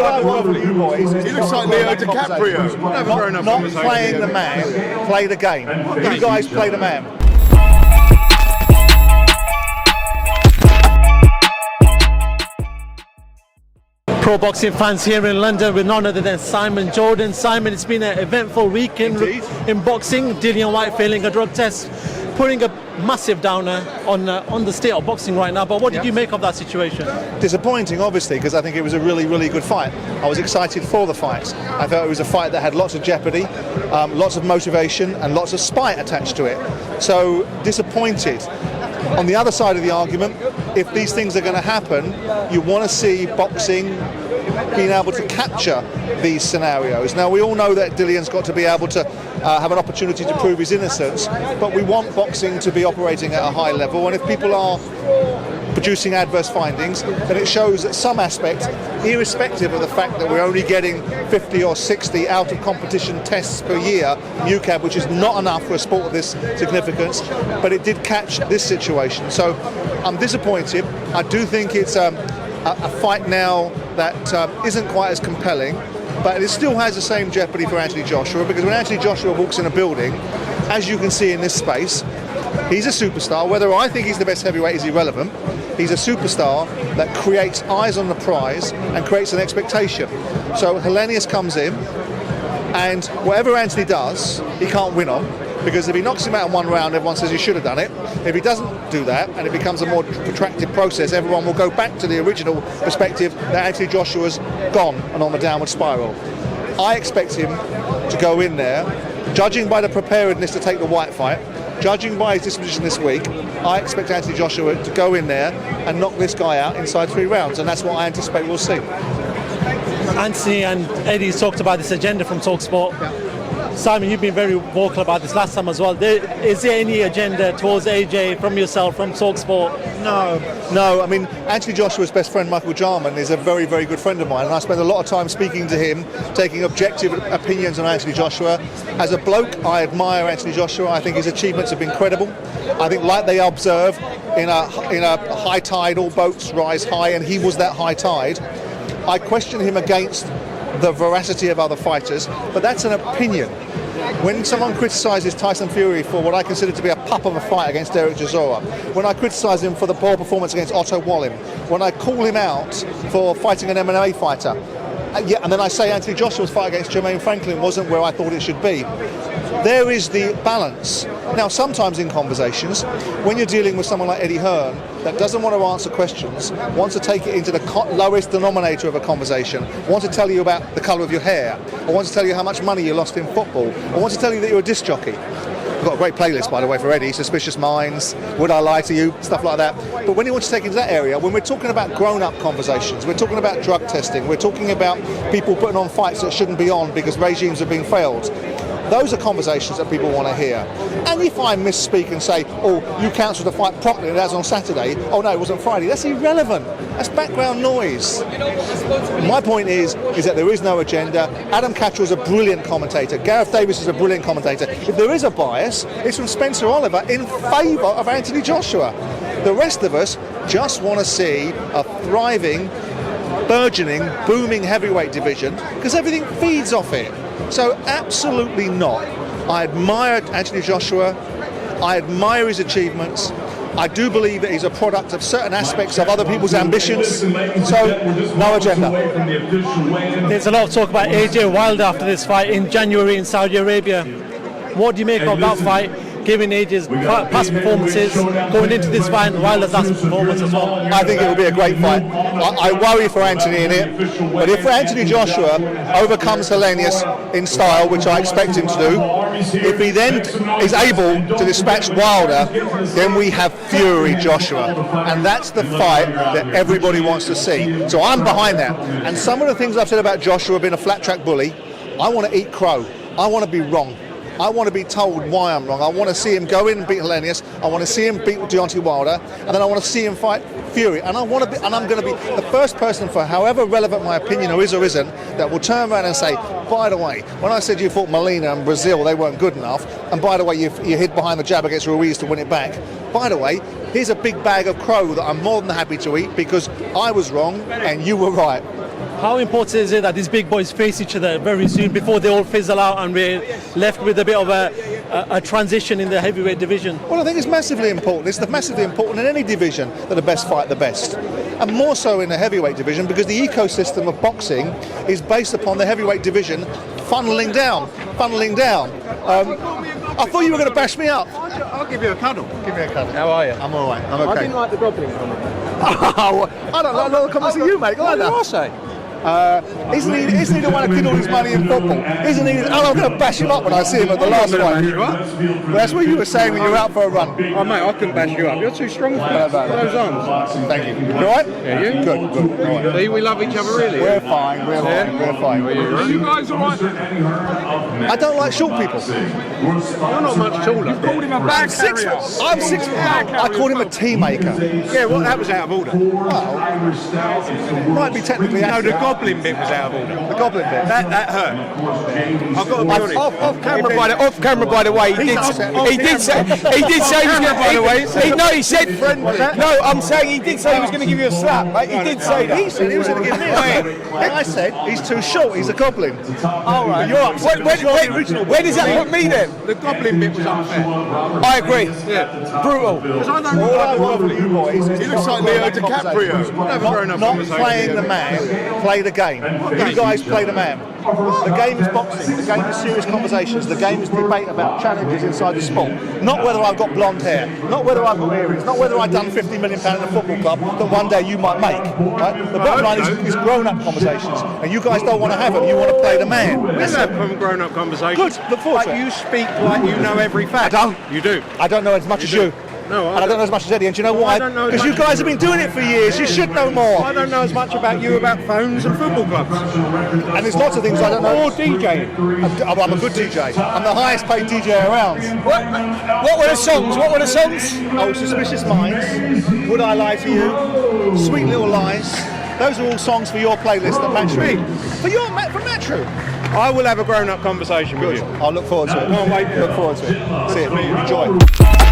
I want from you boys is he looks like Leo DiCaprio. Not playing the man, play the game. You guys play the man. Pro boxing fans here in London with none other than Simon Jordan. Simon, it's been an eventful weekend in boxing. Dillian Whyte failing a drug test, putting a massive downer on the state of boxing right now. But what did you make of that situation? Disappointing, obviously, because I think it was a really, really good fight. I was excited for the fight. I thought it was a fight that had lots of jeopardy, lots of motivation, and lots of spite attached to it. So disappointed. On the other side of the argument, if these things are going to happen, you want to see boxing being able to capture these scenarios. Now, we all know that Dillian's got to be able to have an opportunity to prove his innocence, but we want boxing to be operating at a high level, and if people are producing adverse findings, then it shows that some aspect, irrespective of the fact that we're only getting 50 or 60 out of competition tests per year, UCAB, which is not enough for a sport of this significance, but it did catch this situation. So I'm disappointed. I do think it's a fight now that isn't quite as compelling, but it still has the same jeopardy for Anthony Joshua, because when Anthony Joshua walks in a building, as you can see in this space, he's a superstar. Whether I think he's the best heavyweight is irrelevant. He's a superstar that creates eyes on the prize and creates an expectation. So Helenius comes in, and whatever Anthony does, he can't win on, because if he knocks him out in one round, everyone says he should have done it. If he doesn't do that, and it becomes a more protracted process, everyone will go back to the original perspective that Anthony Joshua's gone and on the downward spiral. I expect him to go in there, judging by the preparedness to take the Whyte fight, judging by his disposition this week, I expect Anthony Joshua to go in there and knock this guy out inside 3 rounds, and that's what I anticipate we'll see. Anthony and Eddie's talked about this agenda from TalkSport. Yeah. Simon, you've been very vocal about this last time as well. Is there any agenda towards AJ from yourself, from TalkSport? No. I mean, Anthony Joshua's best friend, Michael Jarman, is a very, very good friend of mine, and I spend a lot of time speaking to him, taking objective opinions on Anthony Joshua. As a bloke, I admire Anthony Joshua. I think his achievements have been credible. I think, like they observe, in a high tide, all boats rise high, and he was that high tide. I question him against the veracity of other fighters, but that's an opinion. When someone criticises Tyson Fury for what I consider to be a pup of a fight against Derek Chisora, when I criticise him for the poor performance against Otto Wallin, when I call him out for fighting an MMA fighter, and then I say Anthony Joshua's fight against Jermaine Franklin wasn't where I thought it should be. There is the balance. Now, sometimes in conversations, when you're dealing with someone like Eddie Hearn that doesn't want to answer questions, wants to take it into the lowest denominator of a conversation, wants to tell you about the colour of your hair, or wants to tell you how much money you lost in football, or wants to tell you that you're a disc jockey. We've got a great playlist, by the way, for Eddie, Suspicious Minds, Would I Lie to You, stuff like that. But when you want to take it into that area, when we're talking about grown-up conversations, we're talking about drug testing, we're talking about people putting on fights that shouldn't be on because regimes have been failed, those are conversations that people want to hear. And if I misspeak and say, oh, you cancelled the fight promptly, and that was on Saturday, oh no, it wasn't Friday, that's irrelevant. That's background noise. My point is that there is no agenda. Adam Cattrall's a brilliant commentator. Gareth Davis is a brilliant commentator. If there is a bias, it's from Spencer Oliver in favour of Anthony Joshua. The rest of us just want to see a thriving, burgeoning, booming heavyweight division, because everything feeds off it. So absolutely not. I admire Anthony Joshua. I admire his achievements. I do believe that he's a product of certain aspects of other people's ambitions. So, no agenda. There's a lot of talk about AJ Wilder after this fight in January in Saudi Arabia. What do you make of that fight, given AJ's past performances, going into this fight and Wilder's last performance as well? I think it will be a great fight. I worry for Anthony in it, but if Anthony Joshua overcomes Helenius in style, which I expect him to do, if he then is able to dispatch Wilder, then we have Fury Joshua, and that's the fight that everybody wants to see. So I'm behind that. And some of the things I've said about Joshua being a flat track bully, I want to eat crow. I want to be wrong. I want to be told why I'm wrong. I want to see him go in and beat Helenius. I want to see him beat Deontay Wilder, and then I want to see him fight Fury. And I'm going to be the first person, for however relevant my opinion or isn't, that will turn around and say, by the way, when I said you fought Molina and Brazil, they weren't good enough, and by the way, you hid behind the jab against Ruiz to win it back. By the way, here's a big bag of crow that I'm more than happy to eat because I was wrong and you were right. How important is it that these big boys face each other very soon before they all fizzle out and we're left with a bit of a transition in the heavyweight division? Well, I think it's massively important. It's massively important in any division that the best fight the best. And more so in the heavyweight division because the ecosystem of boxing is based upon the heavyweight division funneling down. I thought you were going to bash me up. I'll give you a cuddle. Give me a cuddle. How are you? I'm all right. I'm okay. I didn't like the goblin comment. Oh, I don't like no comments that you make either. What did I say? Isn't he the one that did all his money in football? Isn't he? I'm going to bash him up when I see him at the last one. Well, that's what you were saying when you were out for a run. Oh mate, I couldn't bash you up. You're too strong for me. Those arms. Thank you. You all right? Yeah, you? Good. All right. See, we love each other really. We're fine. We're fine. Are you guys alright? I don't like short people. You're not much taller. You called him a bag carrier. I'm 6 foot. I called him a tea maker. Yeah, well that was out of order. Well, might be technically No, accurate. the goblin bit was out of order. The goblin bit. That hurt. I've got to be honest. Off camera, by the way, he did say he was going to. He said. No, I'm saying he did say he was going to give you a slap. Mate. He did say that. He said he was going to give me a slap. I said he's too short. He's a goblin. All right. You're upset. Where does that put me then? The goblin bit was unfair. I agree. Yeah. Brutal. Because I don't All I want from you boys is He looks like Leo DiCaprio. not playing the man, play the game. You guys play the man. The game is boxing, the game is serious conversations, the game is debate about challenges inside the sport. Not whether I've got blonde hair, not whether I've got earrings, not whether I've done £50 million in a football club that one day you might make. Right? The bottom line is grown-up conversations, and you guys don't want to have them, you want to play the man. We have grown-up conversations. Good, look forward to it. You speak like you know every fact. I don't. You do. I don't know as much as you. No, and I don't know as much as Eddie, and do you know why? I don't know as Because you much guys have been doing it for years, you should know more. I don't know as much about you about phones and football clubs. And there's lots of things I don't know. Or DJing. I'm a good DJ. I'm the highest paid DJ around. What were the songs? Oh, Suspicious Minds, Would I Lie to You, Sweet Little Lies. Those are all songs for your playlist at Matchroom. For Matchroom. I will have a grown-up conversation with you. I'll look forward to it. Can't wait. Look forward to it. See it. Enjoy.